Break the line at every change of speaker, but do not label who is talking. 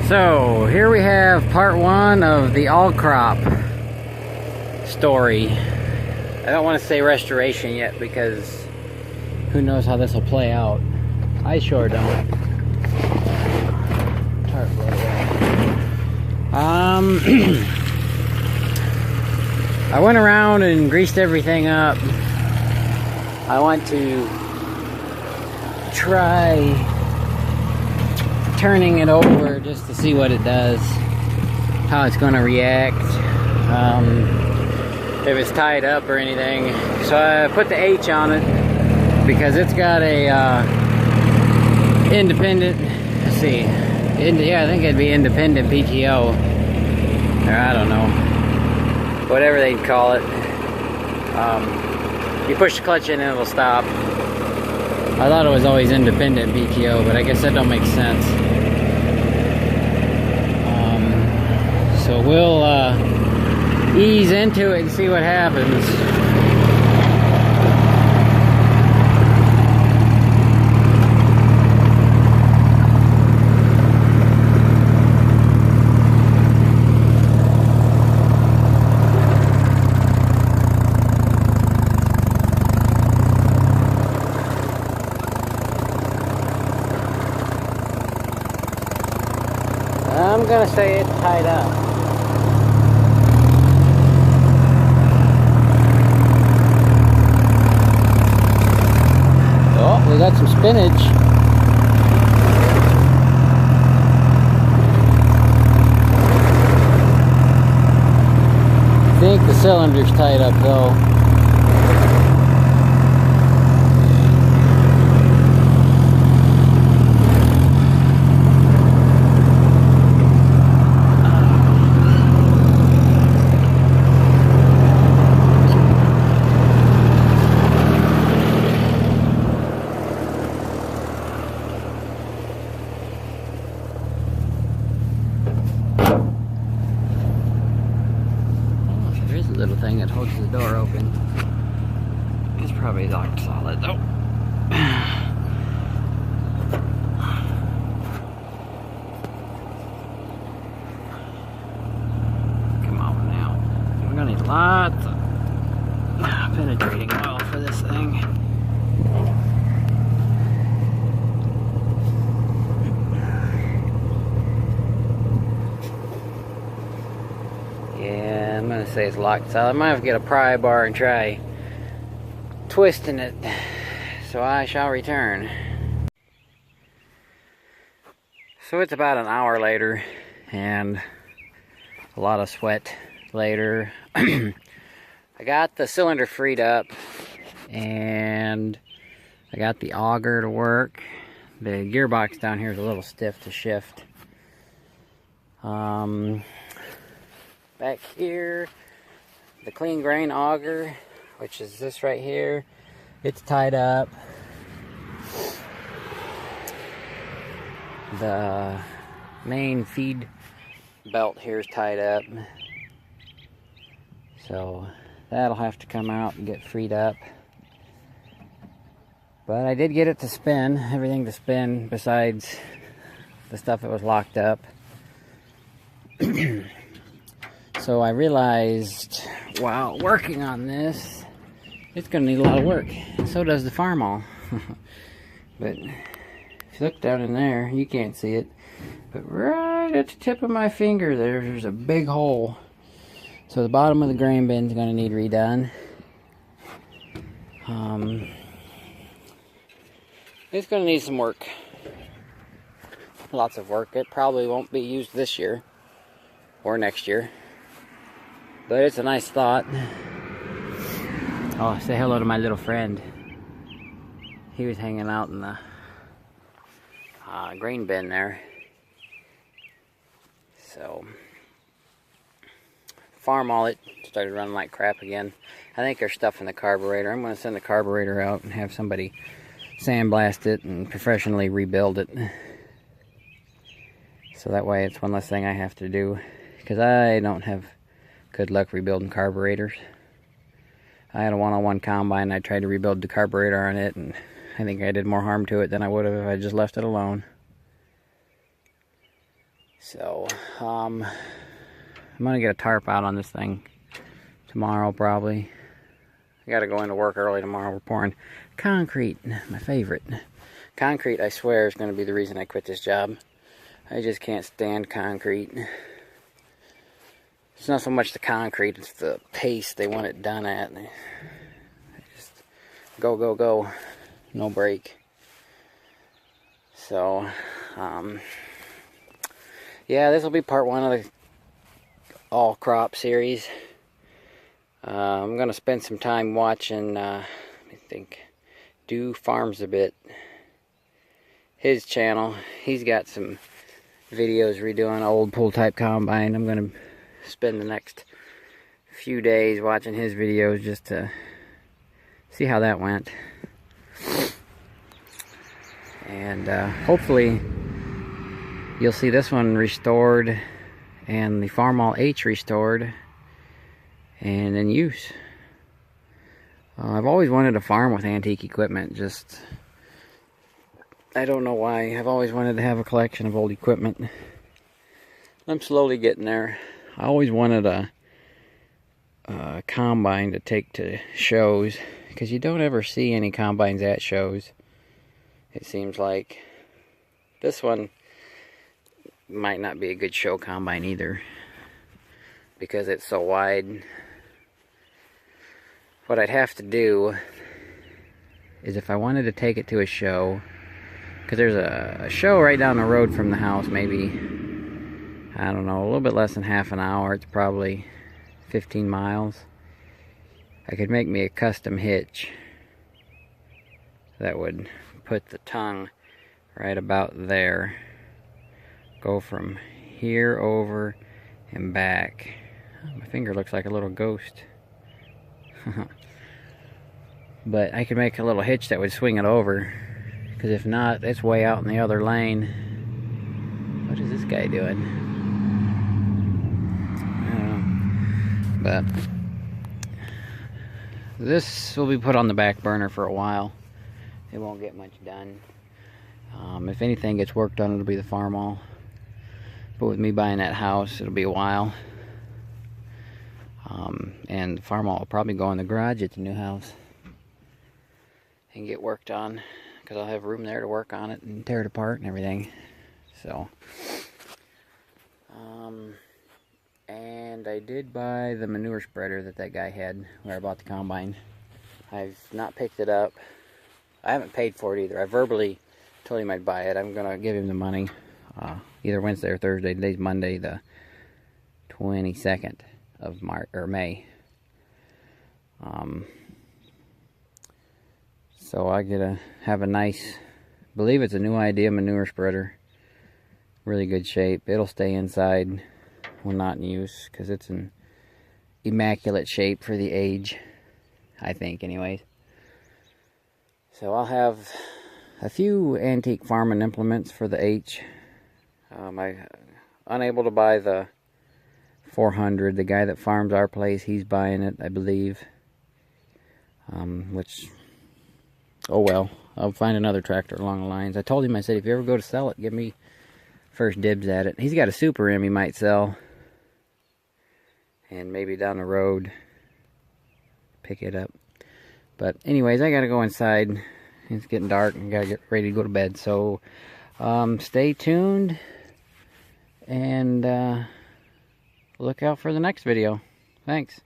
So here we have part one of the all crop story. I don't want to say restoration yet because who knows how this will play out. I sure don't. Tarp blow away. I went around and greased everything up. I want to try turning it over just to see what it does, how it's going to react, if it's tied up or anything. So I put the H on it because it's got a independent, let's see, yeah, I think it'd be independent PTO, or I don't know, whatever they'd call it. You push the clutch in and it'll stop. I thought it was always independent PTO, but I guess that don't make sense. So we'll ease into it and see what happens. I'm gonna say it's tied up. Oh, we got some spinach. I think the cylinder's tied up though. Little thing that holds the door open. It's probably locked solid though. Come on now. We're gonna need lots of penetrating oil for this thing. Yeah, I'm gonna say it's locked solid. I might have to get a pry bar and try twisting it. So I shall return. So it's about an hour later and a lot of sweat later. I got the cylinder freed up and I got the auger to work. The gearbox down here is a little stiff to shift. Back here, the clean grain auger, which is this right here, it's tied up. The main feed belt here is tied up. So that'll have to come out and get freed up. But I did get it to spin, everything to spin besides the stuff that was locked up. So I realized while working on this, it's going to need a lot of work. So does the Farmall. But if you look down in there, you can't see it. But right at the tip of my finger there's a big hole. So the bottom of the grain bin is going to need redone. It's going to need some work. Lots of work. It probably won't be used this year or next year. But it's a nice thought. Oh, say hello to my little friend. He was hanging out in the grain bin there. So, Farmall, it started running like crap again. I think there's stuff in the carburetor. I'm going to send the carburetor out and have somebody sandblast it and professionally rebuild it. So that way it's one less thing I have to do. Because I don't have good luck rebuilding carburetors. I had a one-on-one combine. I tried to rebuild the carburetor on it, and I think I did more harm to it than I would have if I just left it alone. So, I'm gonna get a tarp out on this thing tomorrow probably. I gotta go into work early tomorrow. We're pouring concrete, my favorite. Concrete, I swear, is gonna be the reason I quit this job. I just can't stand concrete. It's not so much the concrete, it's the pace they want it done at. They just go, go, go. No break. So, yeah, this will be part one of the all crop series. I'm going to spend some time watching, let me think, Do Farms a Bit. His channel. He's got some videos redoing old pull type combine. I'm going to spend the next few days watching his videos just to see how that went. And hopefully you'll see this one restored and the Farmall H restored and in use. I've always wanted to farm with antique equipment, just I don't know why. I've always wanted to have a collection of old equipment. I'm slowly getting there. I always wanted a combine to take to shows, because you don't ever see any combines at shows, it seems like. This one might not be a good show combine either, because it's so wide. What I'd have to do is, if I wanted to take it to a show, because there's a show right down the road from the house, maybe, I don't know, a little bit less than half an hour. It's probably 15 miles. I could make me a custom hitch that would put the tongue right about there. Go from here over and back. My finger looks like a little ghost. But I could make a little hitch that would swing it over, because if not, it's way out in the other lane. What is this guy doing? I don't know. But this will be put on the back burner for a while. It won't get much done. If anything gets work done, it'll be the Farmall. But with me buying that house, it'll be a while. And the Farmall will probably go in the garage at the new house and get worked on, because I'll have room there to work on it and tear it apart and everything. So, and I did buy the manure spreader that guy had where I bought the combine. I've not picked it up. I haven't paid for it either. I verbally told him I'd buy it. I'm gonna give him the money either Wednesday or Thursday. Today's Monday, the 22nd of May. So I get to have a nice, I believe it's a New Idea manure spreader. Really good shape. It'll stay inside when not in use, because it's an immaculate shape for the age, I think anyways. So I'll have a few antique farming implements for the H. I'm unable to buy the 400. The guy that farms our place, he's buying it, I believe. Which, oh well, I'll find another tractor along the lines. I told him, I said, if you ever go to sell it, give me first dibs at it. He's got a Super M he might sell, and maybe down the road pick it up. But anyways, I gotta go inside. It's getting dark and gotta get ready to go to bed. So stay tuned and look out for the next video. Thanks.